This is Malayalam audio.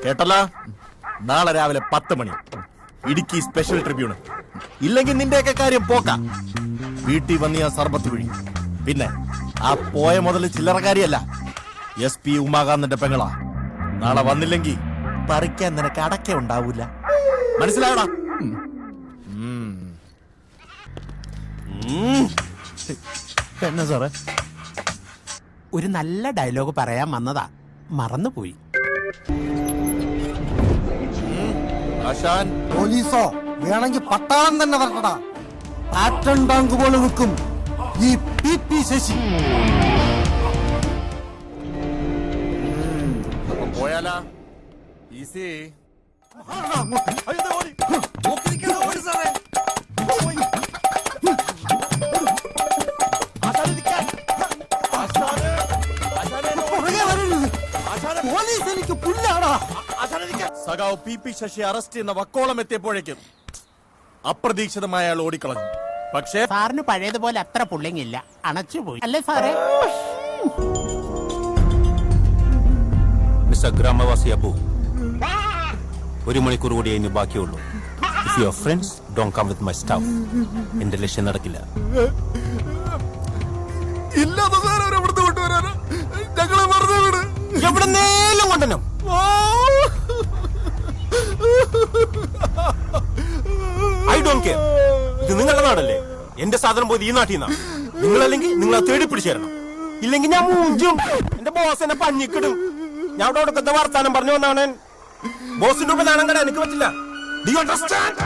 കേട്ടല്ലോ, നാളെ രാവിലെ 10 മണി ഇടുക്കി സ്പെഷ്യൽ ട്രിബ്യൂണ്. ഇല്ലെങ്കിൽ നിന്റെയൊക്കെ കാര്യം പോക്കാം. വീട്ടിൽ വന്ന് ഞാൻ സർബത്ത് വിഴി. പിന്നെ ആ പോയ മുതൽ ചില്ലറക്കാരിയല്ല, SP ഉമാകാന്തിന്റെ പെങ്ങളാ. നാളെ വന്നില്ലെങ്കിൽ പറിക്കാൻ നിനക്ക് അടക്ക ഉണ്ടാവൂല. മനസ്സിലായടാ? എന്നാ സാറേ? ഒരു നല്ല ഡയലോഗ് പറയാൻ വന്നതാ, മറന്നുപോയി. ആശാൻ പോലീസോ വേണമെങ്കിൽ പട്ടാളം തന്നെ വരട്ടടാ. ആറ്റം ടാങ്ക് പോലെ നിൽക്കും ഈ PP ശശി. അപ്പം പോയാലാ? ഈസി. പോലീസ് എനിക്ക് പുല്ലാടാ. സഖാവ് PP ശശി അറസ്റ്റ് ചെയ്യുന്ന വക്കോളം എത്തിയപ്പോഴേക്കും അപ്രതീക്ഷിതമായ അയാൾ ഓടിക്കളഞ്ഞു. പക്ഷേ സാറിന് പഴയതുപോലെ അത്ര പുള്ളിങ്ങില്ല, അണച്ചുപോയി അല്ലേ സാറേ? മിസ്റ്റർ ഗ്രാമവാസി അബു, 1 മണിക്കൂർ കൂടി അതിന് ബാക്കിയുള്ളൂ. If your friends don't come with my staff, എന്റെ ലക്ഷ്യം നടക്കില്ല. എവിടെന്നേലും കൊണ്ടുവരണം. I don't care. ഇത് നിങ്ങളുടെ നാടല്ലേ? എന്റെ സാധനം പോയി ഈ നാട്ടിൽ നിന്നാ. നിങ്ങളല്ലെങ്കിൽ നിങ്ങൾ തേടി പിടിച്ചു തരണം. ഇല്ലെങ്കിൽ ഞാൻ മൂഞ്ചും. എന്റെ ബോസ് എന്നെ പഞ്ഞിക്കിടും. ഞാൻ അവിടെ കൊടുക്കുന്ന വർത്താനം പറഞ്ഞു വന്നാണ്. ബോസിന്റെ ഒപ്പം നാണം കട എനിക്ക് പറ്റില്ല. Do you understand?